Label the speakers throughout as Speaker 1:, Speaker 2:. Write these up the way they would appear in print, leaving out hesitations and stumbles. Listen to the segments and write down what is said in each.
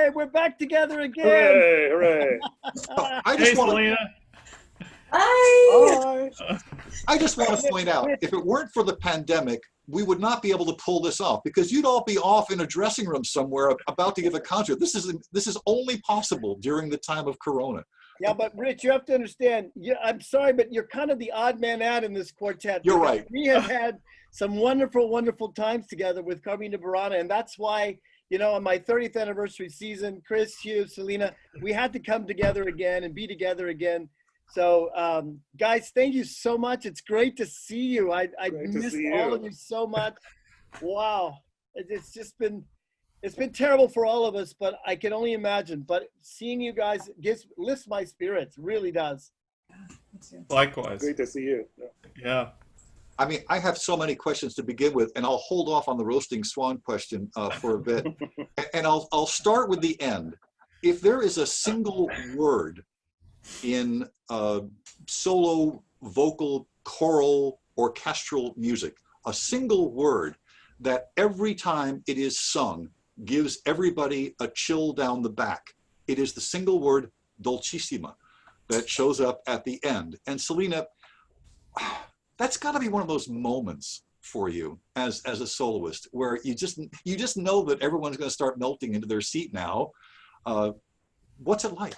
Speaker 1: Hey, we're back together again.
Speaker 2: Hooray, hooray.
Speaker 3: I just want
Speaker 4: Celena.
Speaker 1: Hi.
Speaker 3: I just want to point out, if it weren't for the pandemic, we would not be able to pull this off because you'd all be off in a dressing room somewhere about to give a concert. This is only possible during the time of Corona.
Speaker 1: Yeah, but Rich, you have to understand, I'm sorry, but you're kind of the odd man out in this quartet.
Speaker 3: You're right.
Speaker 1: We have had some wonderful, wonderful times together with Carmina Burana, and that's why, you know, on my 30th anniversary season, Chris, Hugh, Celena, we had to come together again and be together again. So, guys, thank you so much. It's great to see you. I missed all of you so much. Wow. It's just been, it's been terrible for all of us, but I can only imagine. But seeing you guys lifts my spirits, really does.
Speaker 4: Likewise.
Speaker 2: Great to see you.
Speaker 4: Yeah.
Speaker 3: I mean, I have so many questions to begin with, and I'll hold off on the roasting swan question for a bit. And I'll start with the end. If there is a single word in solo, vocal, choral, orchestral music, a single word that every time it is sung gives everybody a chill down the back, it is the single word dolcissima that shows up at the end. And Celena, that's got to be one of those moments for you as a soloist where you just know that everyone's going to start melting into their seat now. What's it like?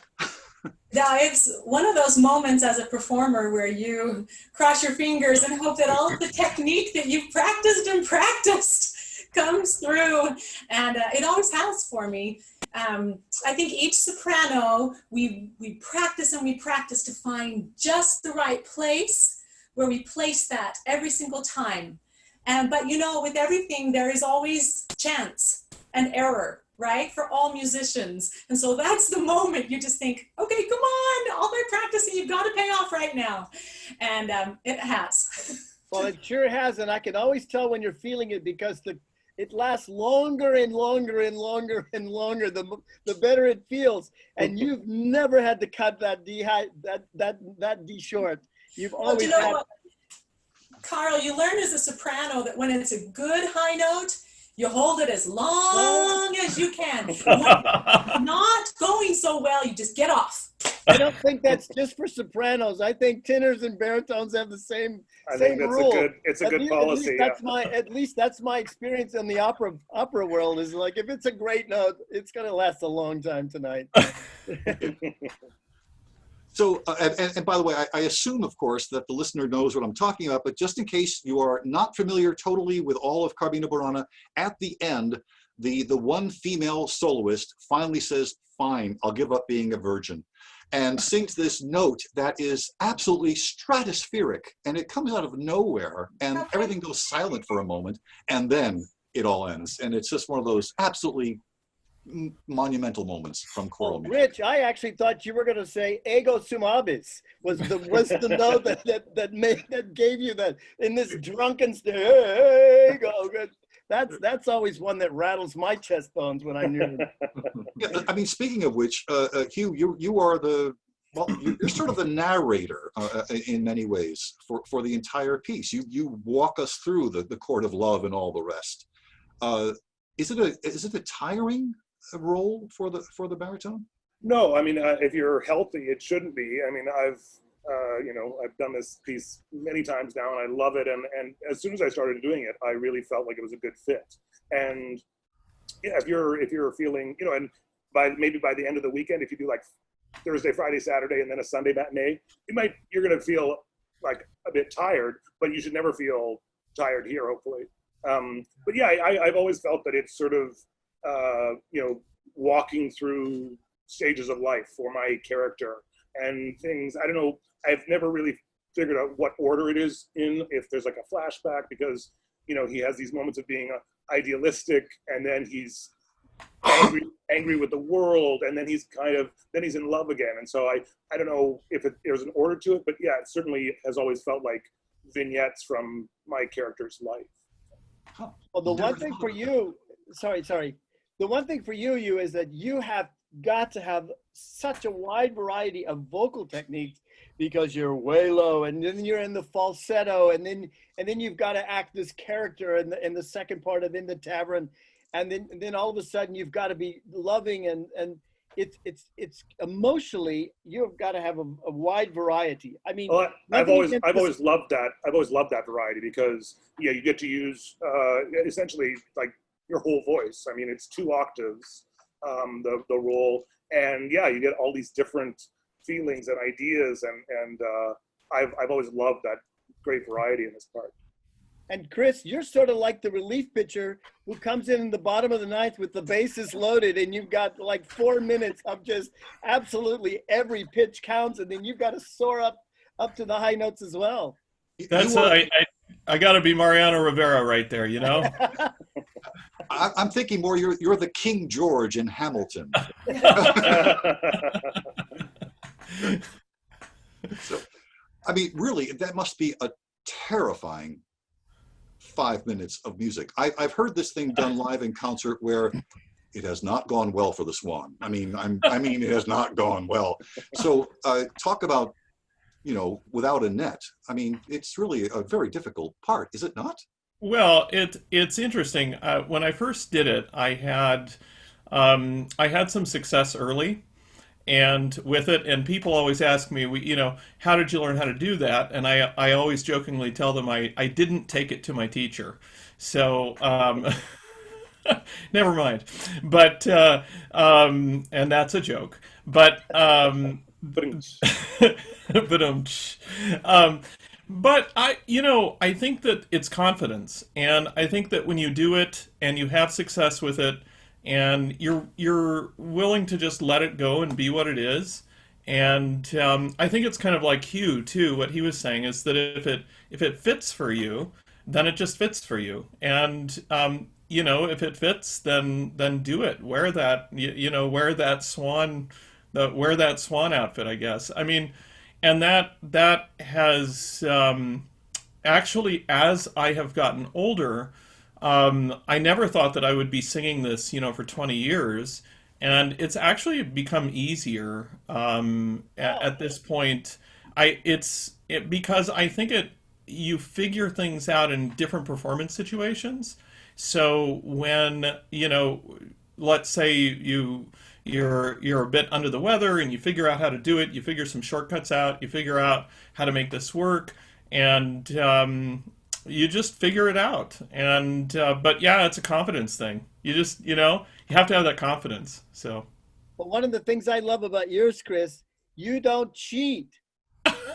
Speaker 5: Yeah, it's one of those moments as a performer where you cross your fingers and hope that all of the technique that you've practiced and practiced comes through, and it always has for me. I think each soprano, we practice and we practice to find just the right place where we place that every single time. But you know, with everything, there is always chance and error, right? For all musicians. And so that's the moment you just think, okay, come on, all my practicing, you've got to pay off right now. And it has.
Speaker 1: Well, it sure has. And I can always tell when you're feeling it because it lasts longer and longer and longer and longer, the better it feels. And you've never had to cut that D short. You've always had.
Speaker 5: What? Carl, you learn as a soprano that when it's a good high note, you hold it as long as you can. When it's not going so well, you just get off.
Speaker 1: I don't think that's just for sopranos. I think tenors and baritones have the same rule.
Speaker 2: It's a good policy.
Speaker 1: At least that's my experience in the opera world. Is like if it's a great note, it's going to last a long time tonight.
Speaker 3: So, and by the way, I assume, of course, that the listener knows what I'm talking about, but just in case you are not familiar totally with all of Carmina Burana, at the end, the one female soloist finally says, fine, I'll give up being a virgin, and sings this note that is absolutely stratospheric, and it comes out of nowhere, and everything goes silent for a moment, and then it all ends. And it's just one of those absolutely monumental moments from choral music.
Speaker 1: Rich, I actually thought you were going to say "ego sum habis" was the note that gave you that in this drunken state. That's always one that rattles my chest bones when I knew.
Speaker 3: Yeah, I mean, speaking of which, Hugh, you are you're sort of the narrator in many ways for the entire piece. You walk us through the court of love and all the rest. Is it a tiring role for the baritone?
Speaker 2: No, I mean, if you're healthy, it shouldn't be. I mean, I've done this piece many times now, and I love it. And as soon as I started doing it, I really felt like it was a good fit. And yeah, if you're feeling, you know, and maybe by the end of the weekend, if you do like Thursday, Friday, Saturday, and then a Sunday matinee, you're going to feel like a bit tired, but you should never feel tired here, hopefully. But yeah, I've always felt that it's sort of, walking through stages of life for my character and things. I don't know, I've never really figured out what order it is in, if there's like a flashback, because, you know, he has these moments of being idealistic, and then he's angry with the world, and then he's in love again. And so I don't know if there's an order to it, but yeah, it certainly has always felt like vignettes from my character's life.
Speaker 1: Well, the one thing for you, the one thing for you is that you have got to have such a wide variety of vocal techniques, because you're way low, and then you're in the falsetto, and then you've got to act this character in the second part of In the Tavern, and then all of a sudden you've got to be loving, and it's emotionally you've got to have a wide variety. I mean,
Speaker 2: Well, I've
Speaker 1: nothing
Speaker 2: always
Speaker 1: against this-
Speaker 2: loved that. I've always loved that variety because yeah, you get to use essentially like your whole voice. I mean, it's 2 octaves, the role, and yeah, you get all these different feelings and ideas, and I've always loved that great variety in this part.
Speaker 1: And Chris, you're sort of like the relief pitcher who comes in the bottom of the 9th with the bases loaded, and you've got like 4 minutes of just absolutely every pitch counts, and then you've got to soar up to the high notes as well.
Speaker 4: That's I got to be Mariano Rivera right there, you know.
Speaker 3: I'm thinking more you're the King George in Hamilton. So, I mean, really, that must be a terrifying 5 minutes of music. I've heard this thing done live in concert where it has not gone well for the Swan. I mean, it has not gone well. So talk about, you know, without a net. I mean, it's really a very difficult part, is it not?
Speaker 4: Well, it's interesting. When I first did it, I had some success early, and with it, and people always ask me, you know, how did you learn how to do that? And I always jokingly tell them I didn't take it to my teacher. So never mind. But and that's a joke. But but I think that it's confidence, and I think that when you do it and you have success with it, and you're willing to just let it go and be what it is, and I think it's kind of like Hugh too. What he was saying is that if it fits for you, then it just fits for you, and you know, if it fits, then do it. Wear that wear that swan outfit, I guess. I mean. And that has actually, as I have gotten older, I never thought that I would be singing this, you know, for 20 years, and it's actually become easier at this point. Because I think you figure things out in different performance situations. So when, you know, let's say you're a bit under the weather and you figure out how to do it, you figure some shortcuts out, you figure out how to make this work, and you just figure it out. And but yeah, it's a confidence thing. You just, you know, you have to have that confidence. So
Speaker 1: but one of the things I love about yours, Chris, you don't cheat.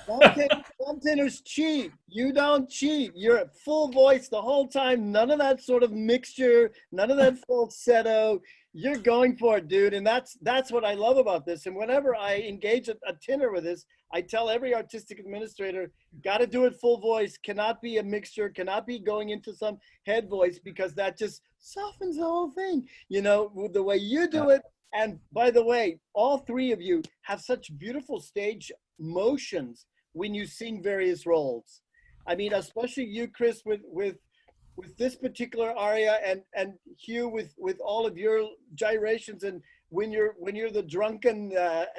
Speaker 1: Some tenors cheat. You don't cheat. You're at full voice the whole time. None of that sort of mixture, none of that falsetto. You're going for it, dude. And that's what I love about this. And whenever I engage a tenor with this, I tell every artistic administrator, got to do it full voice, cannot be a mixture, cannot be going into some head voice, because that just softens the whole thing, you know, with the way you do it. And by the way, all 3 of you have such beautiful stage motions when you sing various roles. I mean, especially you, Chris, with this particular aria, and Hugh with all of your gyrations, and when you're the drunken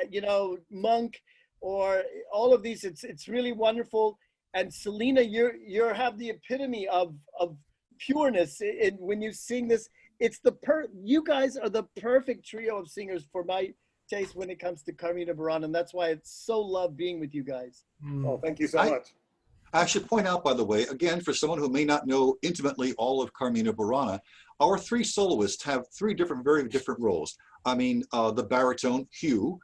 Speaker 1: you know, monk, or all of these, it's really wonderful. And Celena, you have the epitome of pureness when you sing this. It's you guys are the perfect trio of singers for my taste when it comes to Carmina Burana, and that's why it's so love being with you guys.
Speaker 2: Oh, thank you so much.
Speaker 3: I should point out, by the way, again, for someone who may not know intimately all of Carmina Burana, our 3 soloists have 3 very different roles. I mean, the baritone, Hugh,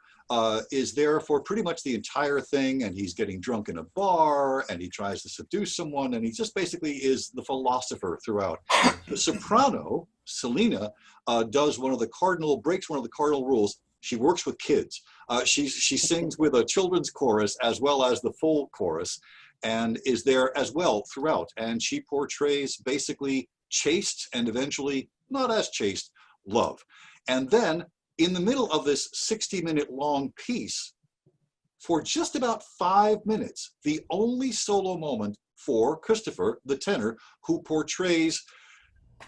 Speaker 3: is there for pretty much the entire thing, and he's getting drunk in a bar, and he tries to seduce someone, and he just basically is the philosopher throughout. The soprano, Celena, breaks one of the cardinal rules. She works with kids. She sings with a children's chorus as well as the full chorus, and is there as well throughout. And she portrays basically chaste and eventually not as chaste love. And then in the middle of this 60-minute long piece, for just about 5 minutes, the only solo moment for Christopher, the tenor, who portrays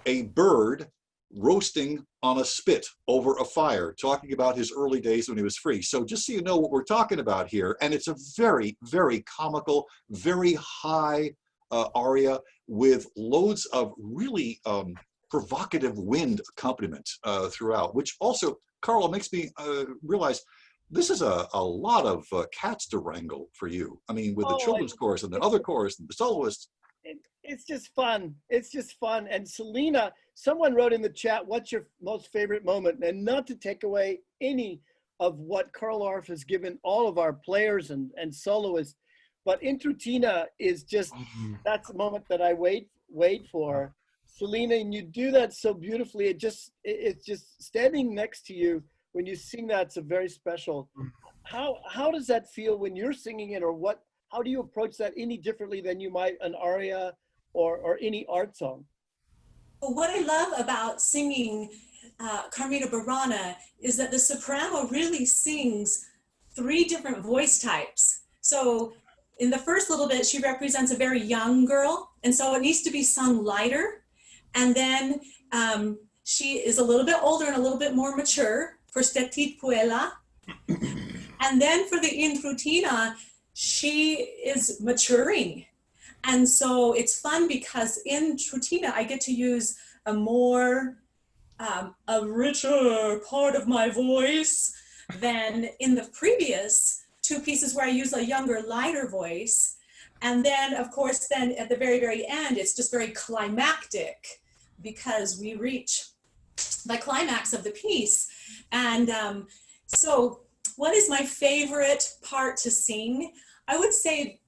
Speaker 3: a bird roasting on a spit over a fire, talking about his early days when he was free. So just so you know what we're talking about here, and it's a very, very comical, very high aria with loads of really provocative wind accompaniment throughout, which also, Carl, makes me realize this is a lot of cats to wrangle for you. I mean, with the children's chorus and the other chorus and the soloists.
Speaker 1: It's just fun. It's just fun. And Celena, someone wrote in the chat, what's your most favorite moment? And not to take away any of what Carl Orff has given all of our players and soloists, but Intrutina is just, that's the moment that I wait for. Celena, and you do that so beautifully. It's just standing next to you when you sing that, it's a very special. How does that feel when you're singing it, or what? How do you approach that any differently than you might an aria or any art song?
Speaker 5: What I love about singing Carmina Burana is that the soprano really sings 3 different voice types. So in the first little bit, she represents a very young girl, and so it needs to be sung lighter. And then she is a little bit older and a little bit more mature for Stetit Puella. And then for the Intrutina, she is maturing. And so it's fun because in Intrutina, I get to use a more, a richer part of my voice than in the previous 2 pieces where I use a younger, lighter voice. And then, of course, then at the very, very end, it's just very climactic because we reach the climax of the piece. And so what is my favorite part to sing? I would say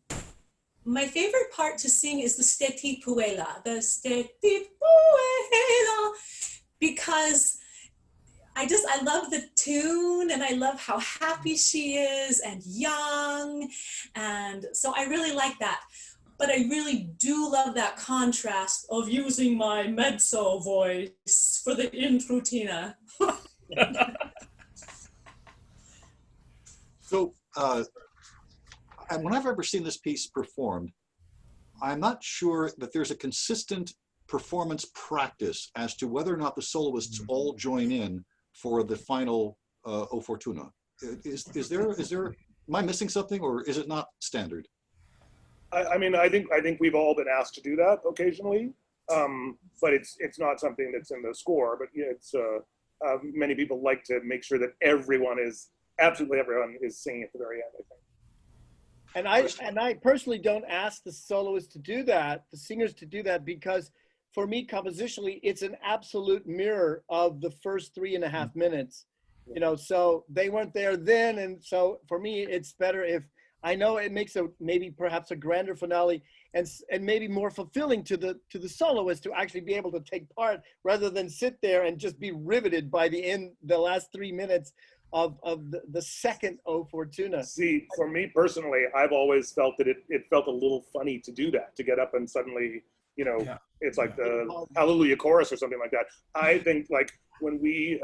Speaker 5: my favorite part to sing is the Stetit Puella, because I love the tune and I love how happy she is and young. And so I really like that. But I really do love that contrast of using my mezzo voice for the Intrutina.
Speaker 3: So, and when I've ever seen this piece performed, I'm not sure that there's a consistent performance practice as to whether or not the soloists all join in for the final O Fortuna. Is there, am I missing something, or is it not standard?
Speaker 2: I mean, I think we've all been asked to do that occasionally, but it's not something that's in the score. But yeah, it's many people like to make sure that absolutely everyone is singing at the very end, I think.
Speaker 1: And I personally don't ask the soloists to do that, the singers to do that, because for me, compositionally, it's an absolute mirror of the first 3.5 minutes. You know, so they weren't there then, and so for me, it's better if I know it makes perhaps a grander finale and maybe more fulfilling to the soloist to actually be able to take part rather than sit there and just be riveted by the last 3 minutes of the second O Fortuna.
Speaker 2: See, for me personally, I've always felt that it felt a little funny to do that, to get up and suddenly, you know, it's like the Hallelujah chorus or something like that. I think like when we,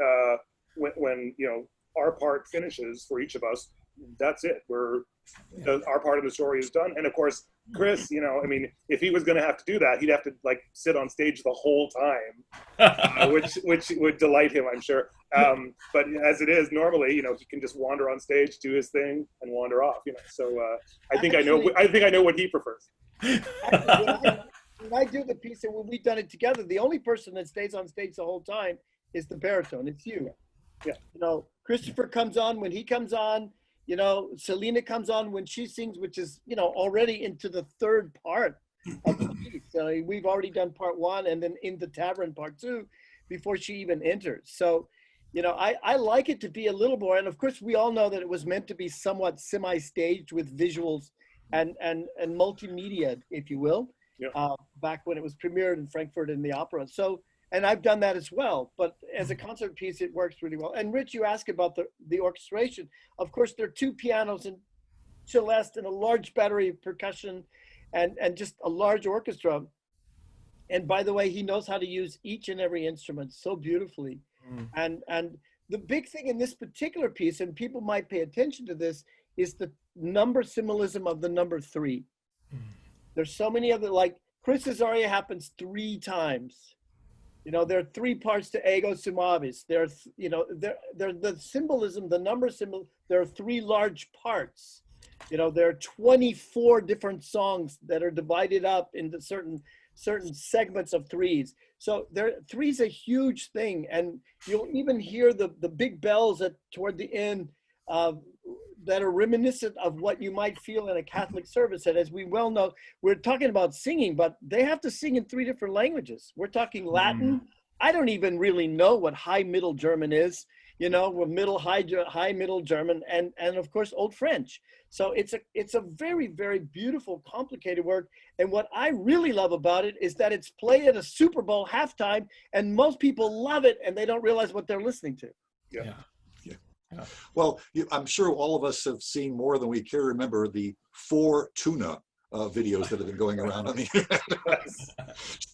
Speaker 2: when you know, our part finishes for each of us, that's it. Our part of the story is done. And of course, Chris, you know, I mean, if he was going to have to do that, he'd have to like sit on stage the whole time, which would delight him, I'm sure. But as it is, normally, you know, he can just wander on stage, do his thing, and wander off. You know, so I think I know what he prefers.
Speaker 1: Actually, when I do the piece and when we've done it together, the only person that stays on stage the whole time is the baritone. It's you.
Speaker 2: Yeah.
Speaker 1: You know, Christopher comes on when he comes on. You know, Celena comes on when she sings, which is, you know, already into the 3rd part of the piece. So we've already done part 1 and then in the tavern part 2 before she even enters. So, you know, I like it to be a little more, and of course we all know that it was meant to be somewhat semi-staged with visuals and multimedia, if you will, back when it was premiered in Frankfurt in the opera. So, and I've done that as well, but as a concert piece, it works really well. And Rich, you asked about the orchestration. Of course, there are 2 pianos and celeste and a large battery of percussion and just a large orchestra. And by the way, he knows how to use each and every instrument so beautifully. And the big thing in this particular piece, and people might pay attention to this, is the number symbolism of the number 3. There's so many other, like Chris's aria happens 3 times. You know, there are 3 parts to Ego Sumavis. There's, you know, there the symbolism, the number symbol, there are 3 large parts. You know, there are 24 different songs that are divided up into certain certain segments of threes. So three's a huge thing, and you'll even hear the big bells toward the end that are reminiscent of what you might feel in a Catholic service. And as we well know, we're talking about singing, but they have to sing in 3 different languages. We're talking Latin. I don't even really know what High Middle German is, you know, with High Middle German, and of course Old French. So it's a very, very beautiful, complicated work. And what I really love about it is that it's played at a Super Bowl halftime, and most people love it, and they don't realize what they're listening to.
Speaker 3: Yeah. Well, I'm sure all of us have seen more than we care to remember the 4 tuna videos that have been going around on the internet.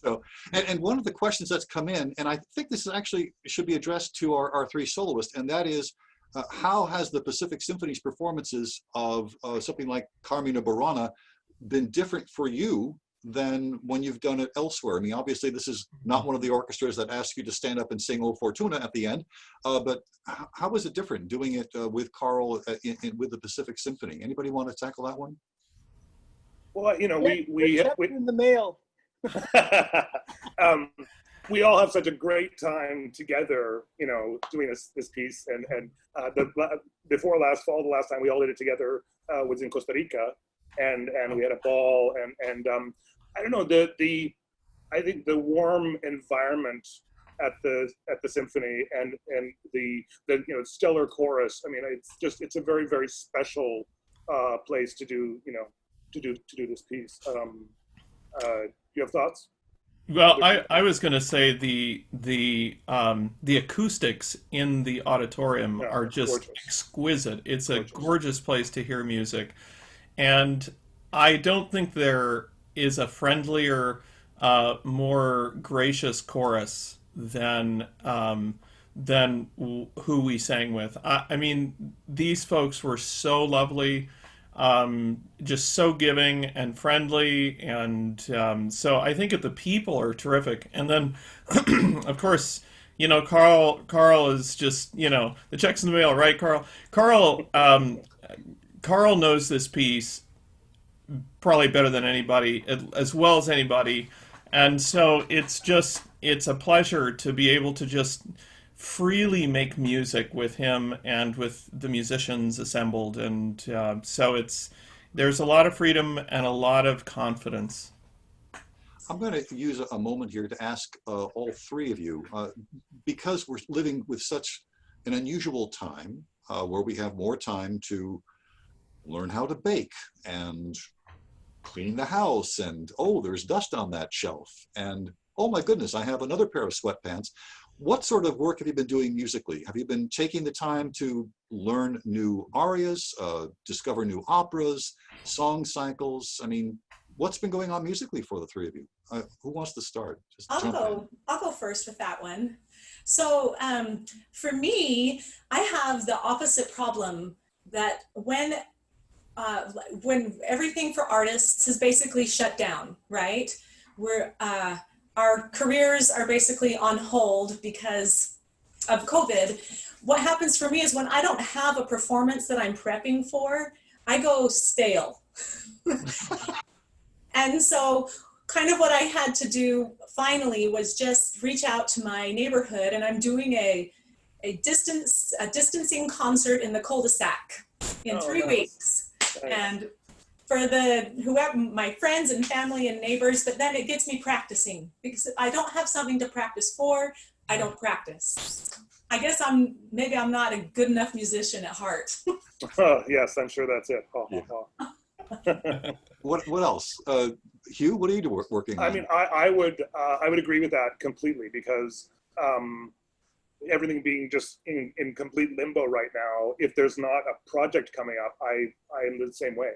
Speaker 3: So, and one of the questions that's come in, and I think this is actually should be addressed to our 3 soloists, and that is, how has the Pacific Symphony's performances of something like Carmina Burana been different for you than when you've done it elsewhere? I mean, obviously this is not one of the orchestras that asks you to stand up and sing O Fortuna at the end, but how was it different doing it with Carl with the Pacific Symphony? Anybody want to tackle that one?
Speaker 2: Well, you know, we
Speaker 1: in the mail.
Speaker 2: We all have such a great time together, you know, doing this piece. And before last fall, the last time we all did it together was in Costa Rica, and we had a ball. And I don't know, I think the warm environment at the symphony and the you know, stellar chorus. I mean, it's a very, very special place to do, you know, to do this piece. Do you have thoughts?
Speaker 4: Well, I was going to say the acoustics in the auditorium are just gorgeous. Exquisite. It's gorgeous. A gorgeous place to hear music, and I don't think there is a friendlier, more gracious chorus than who we sang with. I mean, these folks were so lovely. Just so giving and friendly, and so I think that the people are terrific. And then, of course, you know, Carl is just, you know, the check's in the mail, right, Carl? Carl knows this piece probably better than anybody, as well as anybody, and so it's a pleasure to be able to just freely make music with him and with the musicians assembled, and so there's a lot of freedom and a lot of confidence.
Speaker 3: I'm going to use a moment here to ask all 3 of you, because we're living with such an unusual time where we have more time to learn how to bake and clean the house, and oh, there's dust on that shelf, and oh my goodness, I have another pair of sweatpants. What sort of work have you been doing musically? Have you been taking the time to learn new arias, discover new operas, song cycles? I mean, what's been going on musically for the 3 of you? Who wants to start?
Speaker 5: I'll go first with that one. So for me, I have the opposite problem, that when everything for artists is basically shut down, right? Our careers are basically on hold because of COVID. What happens for me is when I don't have a performance that I'm prepping for, I go stale. And so kind of what I had to do finally was just reach out to my neighborhood, and I'm doing a distancing concert in the cul-de-sac in 3 weeks. Nice. And for whoever, my friends and family and neighbors, but then it gets me practicing, because if I don't have something to practice for, I don't practice. I guess maybe I'm not a good enough musician at heart.
Speaker 2: Yes, I'm sure that's it.
Speaker 3: What else? Hugh, what are you working on?
Speaker 2: I mean, I would agree with that completely, because everything being just in complete limbo right now, if there's not a project coming up, I am the same way.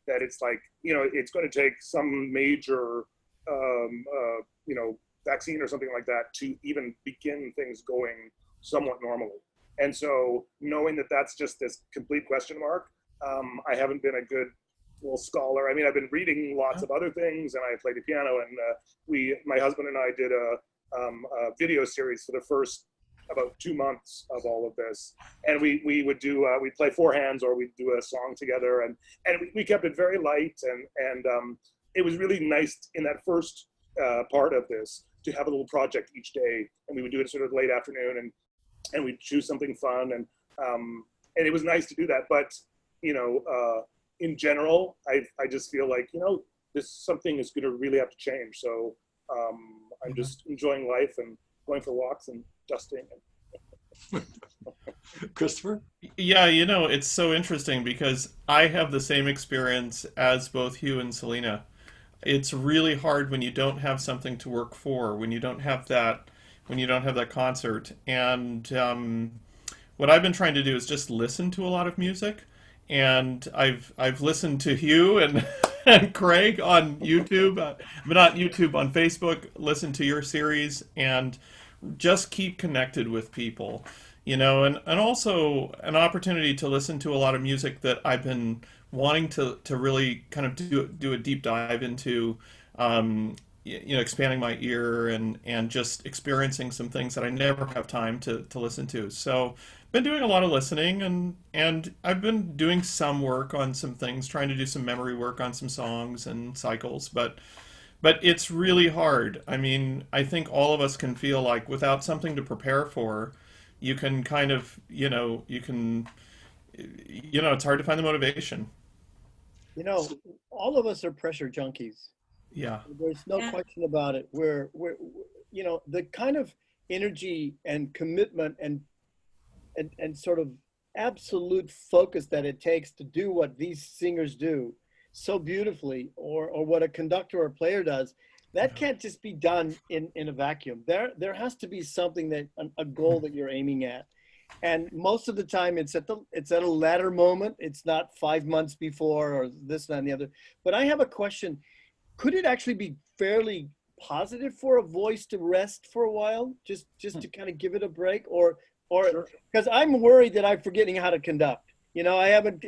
Speaker 2: That it's like, you know, it's going to take some major, you know, vaccine or something like that to even begin things going somewhat normally. And so knowing that that's just this complete question mark, I haven't been a good scholar. I mean, I've been reading lots of other things, and I play the piano, and my husband and I did a video series for the first about 2 months of all of this, and we would do we'd play 4 hands, or we'd do a song together, and we kept it very light, and it was really nice in that first part of this to have a little project each day, and we would do it sort of late afternoon, and we'd choose something fun, and it was nice to do that. But in general, I just feel like this something is going to really have to change. So I'm just enjoying life and going for walks and dusting.
Speaker 3: Christopher?
Speaker 4: Yeah, it's so interesting because I have the same experience as both Hugh and Celena. It's really hard when you don't have something to work for, when you don't have that concert. And what I've been trying to do is just listen to a lot of music. And I've listened to Hugh and and Craig on YouTube, but not YouTube, on Facebook. Listen to your series and just keep connected with people, and also an opportunity to listen to a lot of music that I've been wanting to really kind of do a deep dive into, expanding my ear and just experiencing some things that I never have time to listen to. So been doing a lot of listening, and I've been doing some work on some things, trying to do some memory work on some songs and cycles, but it's really hard. I mean, I think all of us can feel like without something to prepare for, you can kind of, it's hard to find the motivation.
Speaker 1: All of us are pressure junkies.
Speaker 4: Yeah.
Speaker 1: There's no question about it. We're the kind of energy and commitment and sort of absolute focus that it takes to do what these singers do so beautifully, or what a conductor or player does, that can't just be done in a vacuum. There has to be something a goal that you're aiming at. And most of the time it's at a latter moment. It's not 5 months before or this, that, and the other. But I have a question. Could it actually be fairly positive for a voice to rest for a while, just to kind of give it a break, or because I'm worried that I'm forgetting how to conduct. I haven't.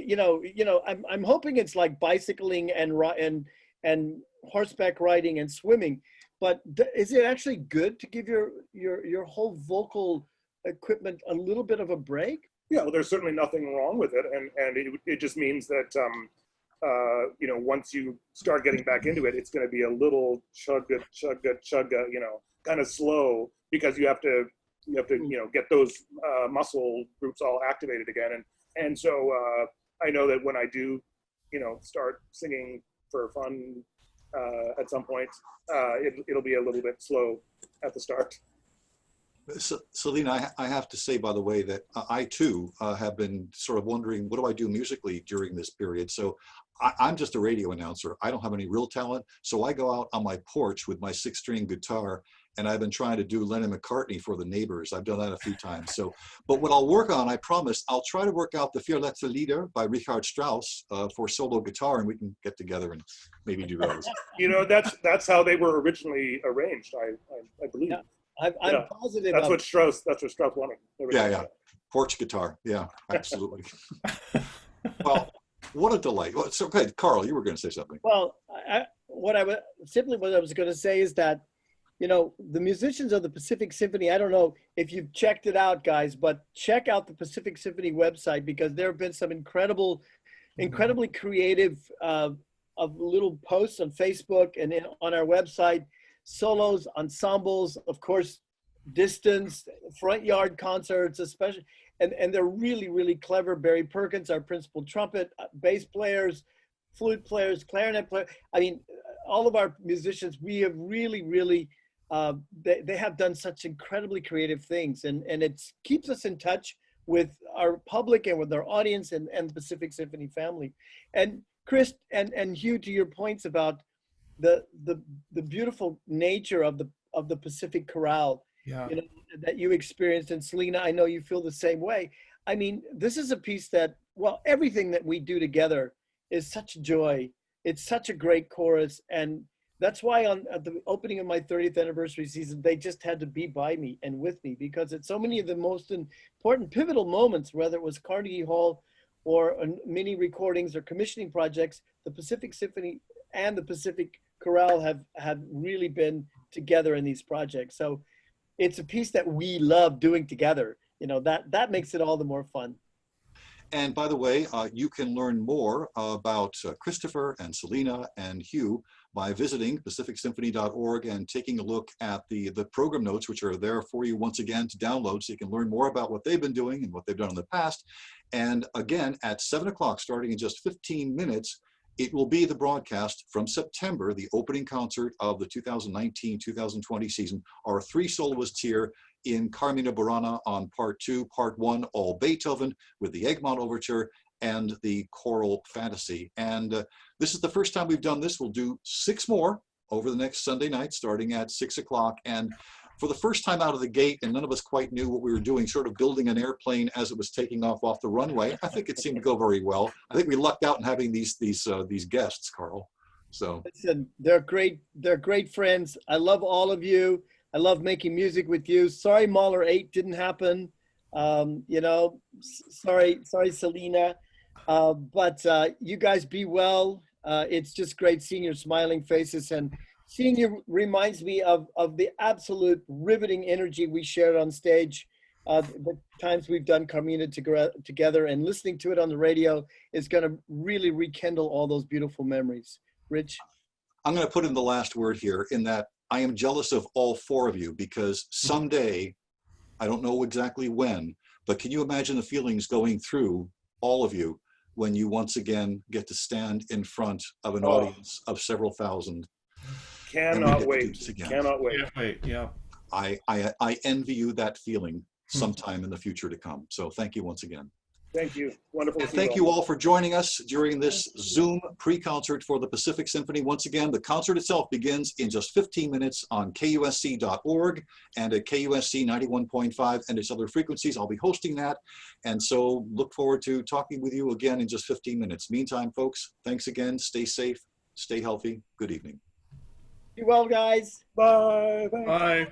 Speaker 1: I'm hoping it's like bicycling and horseback riding and swimming. But is it actually good to give your whole vocal equipment a little bit of a break?
Speaker 2: Yeah, well, there's certainly nothing wrong with it, and it just means that once you start getting back into it, it's going to be a little chugga, kind of slow, because you have to get those muscle groups all activated again, and so I know that when I do start singing for fun at some point, it'll be a little bit slow at the start.
Speaker 3: So, Celena, I have to say, by the way, that I too have been sort of wondering, what do I do musically during this period? So I'm just a radio announcer. I don't have any real talent. So I go out on my porch with my 6-string guitar, and I've been trying to do Lennon McCartney for the neighbors. I've done that a few times. So, but what I'll work on, I promise, I'll try to work out the Vier letzte Lieder by Richard Strauss for solo guitar, and we can get together and maybe do those.
Speaker 2: That's how they were originally arranged, I believe.
Speaker 1: Yeah. I'm positive.
Speaker 2: That's what Strauss wanted.
Speaker 3: Yeah. Porch guitar. Yeah, absolutely. Well, what a delight. Well, so, okay, Carl, you were going to say something.
Speaker 1: Well, what I was going to say is that, the musicians of the Pacific Symphony, I don't know if you've checked it out, guys, but check out the Pacific Symphony website, because there have been some incredibly creative of little posts on Facebook and on our website. Solos, ensembles, of course, distance, front yard concerts, especially, and they're really, really clever. Barry Perkins, our principal trumpet, bass players, flute players, clarinet players. I mean, all of our musicians, we have really, really, they have done such incredibly creative things, and it keeps us in touch with our public and with our audience and the Pacific Symphony family. And Chris and Hugh, to your points about the beautiful nature of the Pacific Chorale, that you experienced, and Celena, I know you feel the same way. I mean, this is a piece that, well, everything that we do together is such joy. It's such a great chorus, and that's why at the opening of my 30th anniversary season, they just had to be by me and with me, because it's so many of the most important pivotal moments, whether it was Carnegie Hall or mini recordings or commissioning projects, the Pacific Symphony and the Pacific Chorale have really been together in these projects. So it's a piece that we love doing together. That makes it all the more fun.
Speaker 3: And by the way, you can learn more about Christopher and Celena and Hugh by visiting pacificsymphony.org and taking a look at the program notes, which are there for you once again to download, so you can learn more about what they've been doing and what they've done in the past. And again, at 7 o'clock, starting in just 15 minutes, it will be the broadcast from September, the opening concert of the 2019-2020 season. Our 3 soloists here in Carmina Burana on part 2, part 1, all Beethoven with the Egmont Overture and the choral fantasy. And this is the first time we've done this. We'll do 6 more over the next Sunday night, starting at 6 o'clock. And for the first time out of the gate, and none of us quite knew what we were doing, sort of building an airplane as it was taking off the runway, I think it seemed to go very well. I think we lucked out in having these guests, Carl. So
Speaker 1: listen, they're great friends. I love all of you. I love making music with you. Sorry Mahler 8 didn't happen. You know, sorry Celena. But you guys be well. It's just great seeing your smiling faces, and seeing you reminds me of the absolute riveting energy we shared on stage. The times we've done Carmina together, and listening to it on the radio is going to really rekindle all those beautiful memories. Rich?
Speaker 3: I'm going to put in the last word here, in that I am jealous of all 4 of you, because someday, I don't know exactly when, but can you imagine the feelings going through all of you when you once again get to stand in front of an audience of several thousand?
Speaker 2: Cannot wait. Cannot wait.
Speaker 4: Can't wait. Yeah.
Speaker 3: I envy you that feeling sometime in the future to come. So thank you once again.
Speaker 2: Thank you. Wonderful.
Speaker 3: And thank you all for joining us during this Zoom pre-concert for the Pacific Symphony. Once again, the concert itself begins in just 15 minutes on KUSC.org and at KUSC 91.5 and its other frequencies. I'll be hosting that. And so look forward to talking with you again in just 15 minutes. Meantime, folks, thanks again. Stay safe, stay healthy. Good evening.
Speaker 1: Be well, guys.
Speaker 2: Bye.
Speaker 4: Bye.